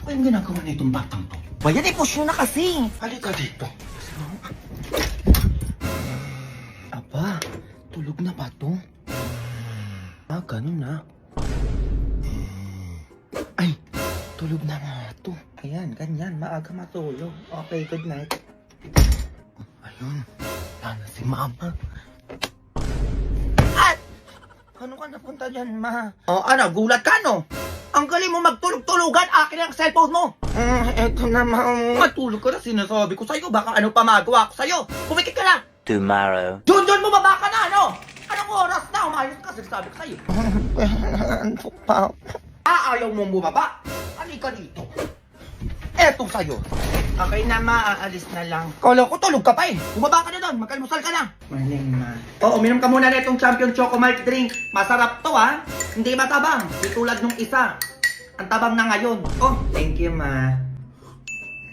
Ano yung ginagawa na itong batang to? Bayan, i-push nyo na kasi. Halika dito. Aba, tulog na ba to? Ganun na. Ay, tulog na nga to. Ayan, ganyan, maaga matulog. Okay, good night. Ayun, sana si mama. At! Ano ka napunta dyan, ma? Ano, gulat ka, no? Ang galing mo magtulog-tulugan, akin ang cellphone mo. Eto na, ma. Matulog ka na, sinasabi ko sa'yo. Baka ano pa magawa ko sa'yo. Pumikit ka na. Tomorrow. Junjun, bumaba ka na, ano? Anong oras na? Umayos ka, sinasabi ko sa'yo. Antok pa. Ayaw mong bumaba? Halika dito. Eto sa'yo. Okay na, ma. Aalis na lang. Kala ko tulog ka pa eh. Bumaba ka na doon. Magkalmusal ka na. Maling, ma. Oo, uminom ka muna na itong Champion Choco Malt Drink. Masarap to, ha? Hindi matabang. Di tulad nung isa. Ang tabang na ngayon. Oh, thank you, ma.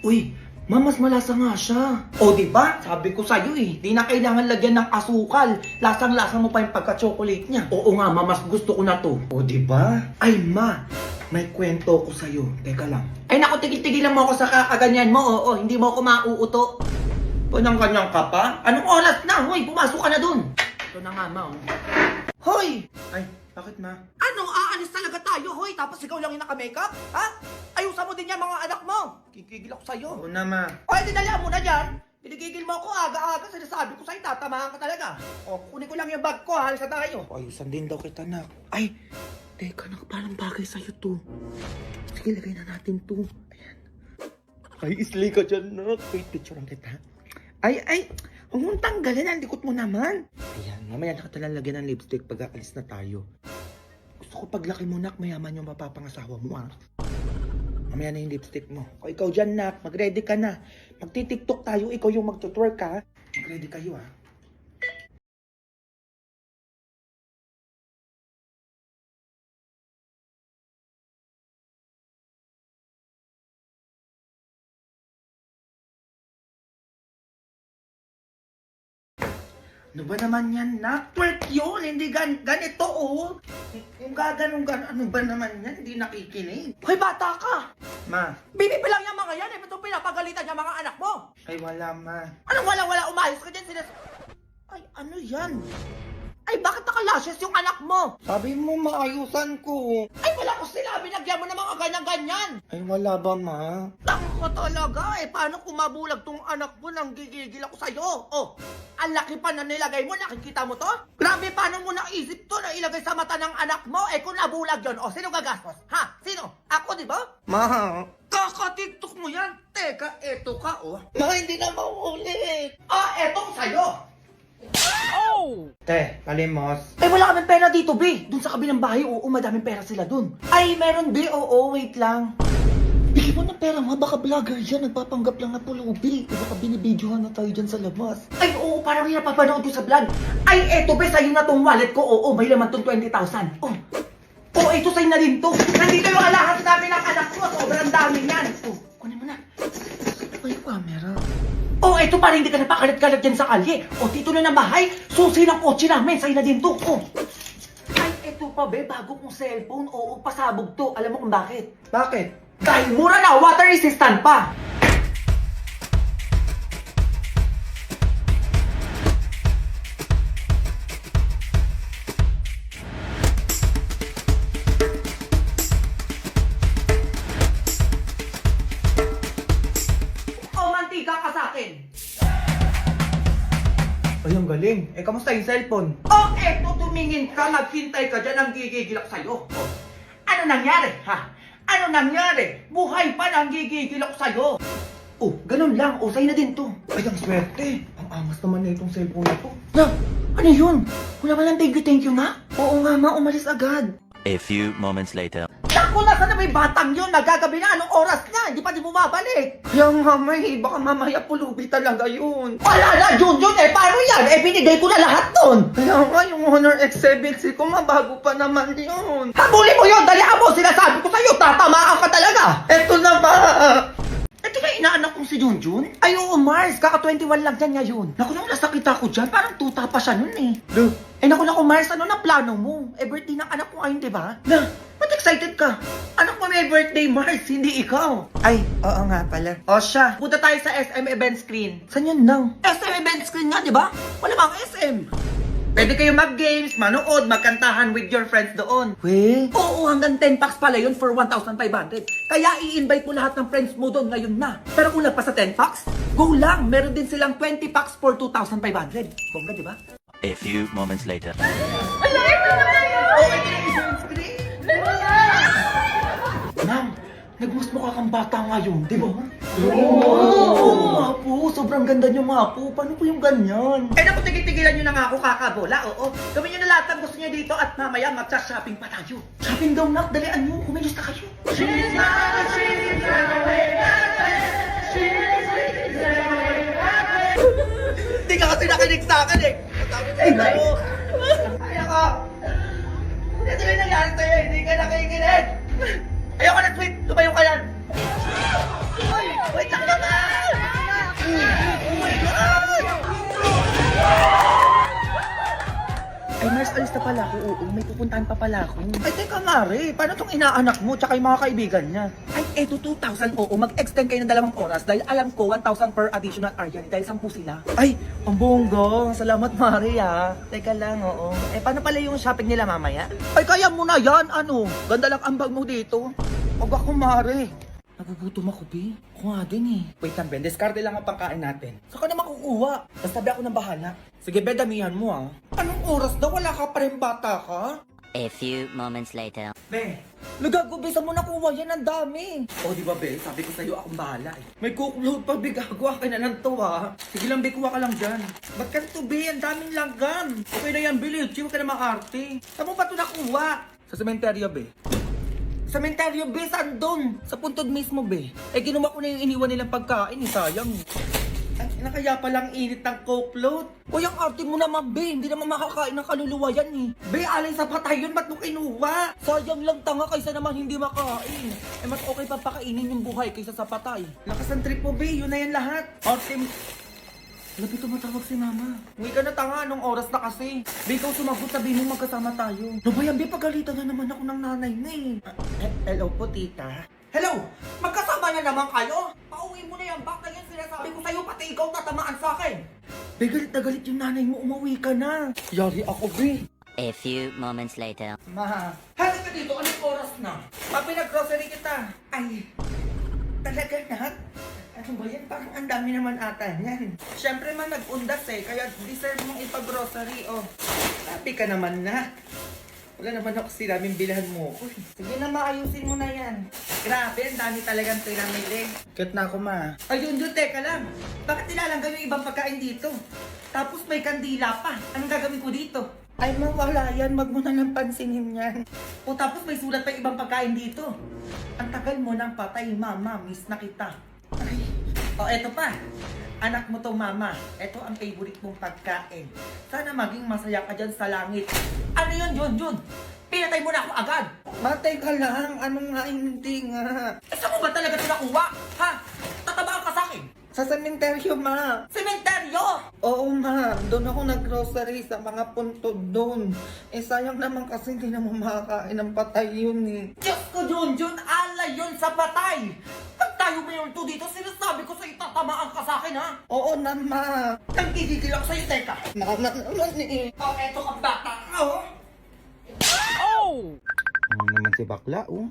Uy, ma, mas malasa nga siya. O, diba? Sabi ko sa'yo eh. Di na kailangan lagyan ng asukal. Lasang-lasa mo pa yung pagka-chocolate niya. Oo nga, ma. Mas gusto ko na to. O, diba? Ay, ma. May kwento ko sa'yo. Teka lang. Ay, naku, tigil-tigilan mo ako sa kakaganyan mo. Oo, hindi mo ako mauuto. Kanyang-kanyang ka pa? Anong oras na? Hoy, pumasok ka na dun. Ito na nga, ma. Oh. Hoy! Ay, bakit, ma? Ano? Aalis talaga tayo, hoy. Tapos ikaw lang yung naka-makeup? Ha? Ayusan mo din yan, mga anak mo. Kikigil ako sa'yo. Oo na, ma. O, hindi dalihan mo na dyan. Pinigigil mo ako aga-aga. Sinasabi ko sa'yo, tatamahan ka talaga. O, kunin ko lang yung bag ko. Halis na tayo. O, ayusan din daw kita, na. Ay, teka, parang bagay sa'yo to. Sige, lagay na natin to. Ayan. Ay, islay ka dyan, nak. Wait, picturean kita. Ay, huwag mong tanggalin. Ang likot mo naman. Ayan, mamaya nakatalang lagyan ng lipstick pag aalis na tayo. Gusto ko paglaki mo, nak, mayaman yung mapapangasawa mo, ah. Mamaya na yung lipstick mo. O ikaw dyan, nak, mag-ready ka na. Magti-tiktok tayo, ikaw yung mag-twerk, ha. Mag-ready kayo, ha. Ano ba naman yan, nak? Twerk yun, hindi ganito, oh. Yung gaganong ano ba naman yan? Hindi nakikinig. Hoy, bata ka! Ma. Bibi pa lang yung mga yan, eh. Ba't yung pinapagalitan yung mga anak mo? Ay, wala, ma. Anong wala? Umayos ka dyan, Ay, ano yan? Ay, bakit nakalashes yung anak mo? Sabi mo, maayusan ko. Ay, wala ko sinabi. Nagyan mo ng mga ganyan-ganyan. Ay, wala ba, ma? Tanga ka talaga, eh. Paano kung mabulag tong anak mo nang gigigil ako sa'yo? Oh, ang laki pa na nilagay mo. Nakikita mo to? Grabe, paano mo naisip to na ilagay sa mata ng anak mo? Eh, kung nabulag yun, oh, sino gagastos? Ha? Sino? Ako, di ba? Ma, kaka-tiktok mo yan. Teka, eto ka, oh. Ma, hindi na mauulit. Etong sa'yo. Oh! Te, kalimos. Ay, wala kaming pera dito, B. Doon sa kabilang bahay, oo, madaming pera sila doon. Ay, meron, B. Oo, wait lang. Bigyan mo ng pera, ma. Baka vlogger yan. Nagpapanggap lang na pulubi. Baka binibidyohan na tayo dyan sa labas. Ay, oo, parang yung napapanood ko sa vlog. Ay, eto, B. Sa'yo na tong wallet ko. Oo, may laman tong 20,000. Oh. Oo, ito sa'yo na rin to. Nandito yung alahas namin ng anak ko. Sobrang dami yan. Oh, kunin mo na. Ito ba yung camera? Oh, eto para hindi ka napakalat-kalat dyan sa kalye. O, dito na ng bahay. Susi ng kotse namin. Sa'yo na din to. Oh. Ay, eto pa, be. Bago kong cellphone. Oo, pasabog to. Alam mo kung bakit? Bakit? Dahil mura na. Water resistant pa. Ka sa akin. Ay, ang galing. Eh, kamusta yung cellphone? Oh, eto, tumingin ka, naghintay ka dyan, ang gigigil ako sa'yo. Oh. Ano nangyari, ha? Ano nangyari? Buhay pa na ang gigigil ako sa'yo. Oh, ganun lang. Oh, sa'yo na din to. Ay, ang swerte. Ang angas naman na itong cellphone na to. Na, ano yun? Wala ba lang thank you nga? Oo nga, ma, umalis agad. A few moments later. Naku, nasa na may batang yun? Nagagabi na, anong oras na? Hindi pa di bumabalik. Kaya nga, may, baka mamaya pulubi talaga yun. Wala na, Junjun, eh, paano yan? Eh, binigay ko na lahat nun. Kaya nga, yung Honor X7C ko, mabago pa naman yun. Habulin mo yun, dalihan mo, sinasabi ko sa'yo, tatamaan ka talaga. Eto na ba? Ito ba inaanak kong si Junjun? Ay, oo, Mars, kaka 21 lang dyan ngayon. Naku, nung nasakit ako dyan, parang tuta pa siya nun eh. Eh, naku, Mars, ano na plano mo? Eh, birthday ng anak ko ngayon, diba? Na, ba't excited ka? Anak mo may birthday, Mars, hindi ikaw. Ay, oo nga pala. O siya, punta tayo sa SM event screen. Saan yun nang? SM event screen nga, di ba? Wala bang SM? Pwede kayo mag-games, manood, magkantahan with your friends doon. We? Oo, hanggang 10 packs pala yun for 1,500. Kaya i-invite mo lahat ng friends mo doon ngayon na. Pero kung pa sa 10 packs, go lang. Meron din silang 20 packs for 2,500. Bongga, di ba? A few moments later. Ma'am, nagmas mukha kang bata ngayon, di ba? Oo! Mga po, sobrang ganda niyo mga po. Paano po yung ganyan? Eh naku, tigil-tigilan niyo na nga ako kakabola, oo. Gawin niyo na lahat ng gusto niyo dito at mamaya magsa-shopping pa tayo. Shopping daw nak, dalian niyo, kumilis na kayo. Hindi ka kasi nakinig sa akin eh. Ay, naku. Ay, ako. Ito yung nangyari sa'yo, hindi ka nakikinig. Ayoko na, sweet. Lumayo ka yan. Ay, wait lang naman. Oh my God. Ay, Mars, alis na pala ako. Oo, may pupuntahan pa pala ako. Ay, teka nga rin. Paano tong inaanak mo tsaka yung mga kaibigan niya? Ay, eto 2,000. Oo, mag-extend kayo ng 2 oras dahil alam ko 1,000 per additional area dahil 10 sila. Ay, ang bongga. Salamat, Mari, ha. Teka lang, oo. Eh, paano pala yung shopping nila mamaya? Ay, kaya mo na yan. Ano? Ganda lang ang bag mo dito. Huwag ako, Mari. Nagugutom ako, B. Ako nga din eh. Wait lang, Ben. Diskarte lang ang pangkain natin. Saka na makukuha. Basta sabi ako ng bahala. Sige, Ben, damihan mo ah. Anong oras daw? Wala ka pa rin bata ka? A few moments later. Be, nagago, Be. Saan mo nakuha yan? Ang dami. O, di ba, Be? Sabi ko sa'yo, akong bahala eh. May cookload pa, Be. Gagawa ka na ng to, ah. Sige lang, Be. Kuha ka lang dyan. Ba't ka to, Be? Ang daming langgam. Okay na yan, Be. Huwag ka na maarte. Saan mo ba ito nakuha? Sa sementeryo, Be. Sementeryo, Be. Saan doon? Sa puntod mismo, Be. Eh, ginawa ko na yung iniwan nilang pagkain. Eh, sayang. Ay, nakaya palang init ng cookload. Uy, ang arte mo naman, Be. Hindi naman makakain ng kaluluwa yan, eh. Be, alay sa patay yun. Ba't mo kinuha? Sayang lang tanga kaysa naman hindi makain. Eh, mas okay pa pakainin yung buhay kaysa sa patay. Lakas ang trip mo, Be. Yun na yan lahat. Arte mo. Labi tumatawag si Mama. Uwi ka na tanga, anong oras na kasi? Be, ikaw sumagot, sabihin mo magkasama tayo. No ba yan, Be? Pagalitan na naman ako ng nanay na eh. Hello po, tita. Hello! Magkasama na naman kayo? Pauwi mo na yan, bak na yan sinasabi ko sa'yo, pati ikaw tatamaan sa akin. Be, galit na galit yung nanay mo, umuwi ka na. Yari ako, Be. A few moments later. Ma, halika ka dito, anong oras na? Pinag-grocery kita. Ay, talaga na? Ano ba yan? Parang ang dami naman ata yan. Siyempre man nag-undas eh, kaya deserve mong ipag-grocery, oh. Sabi ka naman na. Wala naman ako sinabing bilhan mo ko. Sige na, maayusin mo na yan. Grabe, ang dami talagang pinamili. Cute na ako, ma. Ayun, teka lang. Bakit nilalanggan yung ibang pagkain dito? Tapos may kandila pa. Anong gagawin ko dito? Ay, mawala yan. Wag mo na lang pansinin yan. O tapos may sulat pa ibang pagkain dito. Ang tagal mo nang patay, mama. Miss na kita. Ay. O, eto pa. Anak mo to, mama. Eto ang favorite mong pagkain. Sana maging masaya ka dyan sa langit. Ano yun, Jun? Pinatay mo na ako agad. Matay ka lang. Ano nga, hindi nga. Eh, saan mo ba talaga ito nakuha? Ha? Tatabaan ka sa akin? Sa sementeryo, ma. Sementeryo? Oo, ma. Doon ako nag-grocery sa mga puntod doon. Eh, sayang naman kasi hindi naman makakain ng patay yun eh. Diyos ko, Jun! Alay yun sa patay! Pag tayo mayroon to dito, sinasabi ko sa'yo, tatamaan ka sa akin, ha? Oo na, ma. Nagkikigil ako sa'yo, teka. Mama naman eh. Oh, eto ka bata ka, oh. Ano naman si bakla, oh?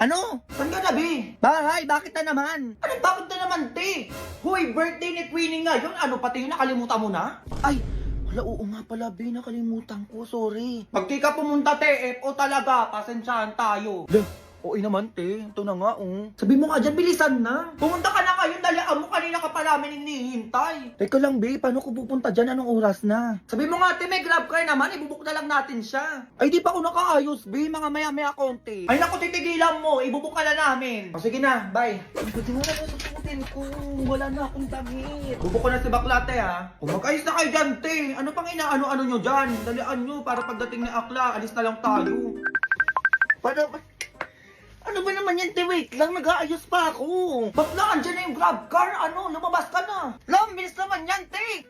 Ano? Saan ka na, Bi? Bahay, bakit na naman? Ano, bakit na naman, te? Hoy, birthday ni Queenie ngayon. Ano, pati yun nakalimutan mo na? Ay, wala, oo nga pala, Bi. Nakalimutan ko, sorry. Pag di ka pumunta, te, FO talaga. Pasensyahan tayo. Oo naman, te. Ito na nga, oh. Sabi mo nga dyan, bilisan na. Pumunta ka na ngayon, dalian mo. Kanina ka pa namin hinihintay. Teka lang, Be. Paano ko pupunta dyan? Anong oras na? Sabi mo nga, te, may grab car naman. Ibubuk na lang natin siya. Ay, di pa ako nakaayos, Be. Mga maya-maya konti. Ay, naku, titigilan mo. Ibubuk ka na namin. O, sige na. Bye. Pwede mo na susukutin ko. Wala na akong damit. Bubuk ko na si Baklate, ha. O, mag-ayos na kayo dyan, te. Ano pang inaano-ano nyo dyan? Dalian nyo para pagdating ni Akla, alis na lang tayo. Paano? Ano ba naman yan, te? Wait lang, nag-aayos pa ako. Bakla, andyan na yung grab car. Ano, lumabas ka na. Lam, bilis naman yan, te.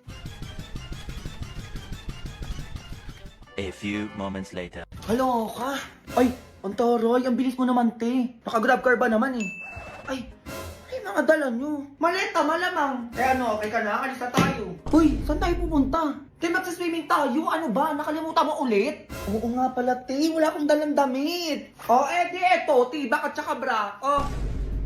A few moments later. Kaloka. Ay, ang taray, ang bilis mo naman, te. Naka-grab car ba naman eh? Ay, mga dala nyo. Maleta, malamang. Eh ano, okay ka na? Alis na tayo. Uy, saan tayo pupunta? Te, magsaswimming tayo. Ano ba? Nakalimutan mo ulit? Oo nga pala, te. Wala akong dalang damit. Oh, di eto. Tibak at saka bra. Oh.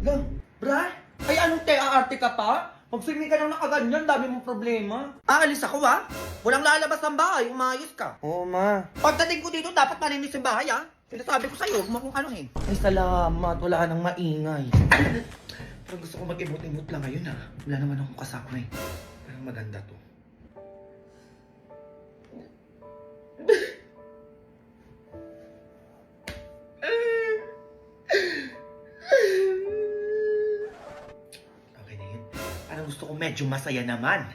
Lang, bra? Ay, anong te? Aarte ka pa? Mag-swimming ka nang nakaganyan. Dami mong problema. Alis ako, ha? Walang lalabas ng bahay. Umayos ka. Oo, ma. Pagdating ko dito, dapat malinis yung bahay, ha? Sinasabi ko sa'yo, huwag mo kung anuhin. Ay, salamat. Wala nang maingay. Pero gusto ko mag-imot-imot lang ngayon ha. Wala naman akong kasama eh. Pero maganda to. Okay na yun. Parang gusto ko medyo masaya naman.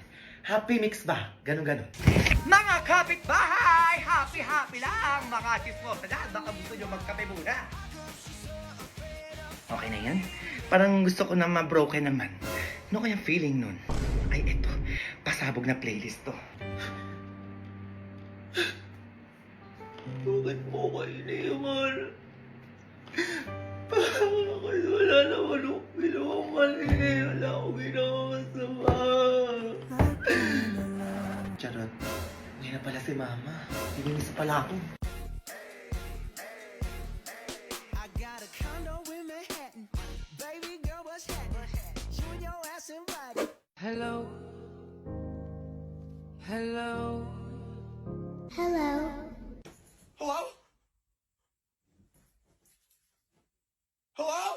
Happy mix ba? Ganon-ganon. Mga kapitbahay! Happy lang! Mga chismosa na! Baka gusto nyo magkape muna. Okay na yan? Parang gusto ko na ma-broken naman. Ano kaya feeling nun? Ay, eto. Pasabog na playlist to. Bakit mo kayo iniwan? Bakit wala naman akong ginawang mali? Wala akong ginawang masama. Charot. Hindi na pala si Mama. Nilinis pala ako. Hello. Hello. Hello. Hello? Hello?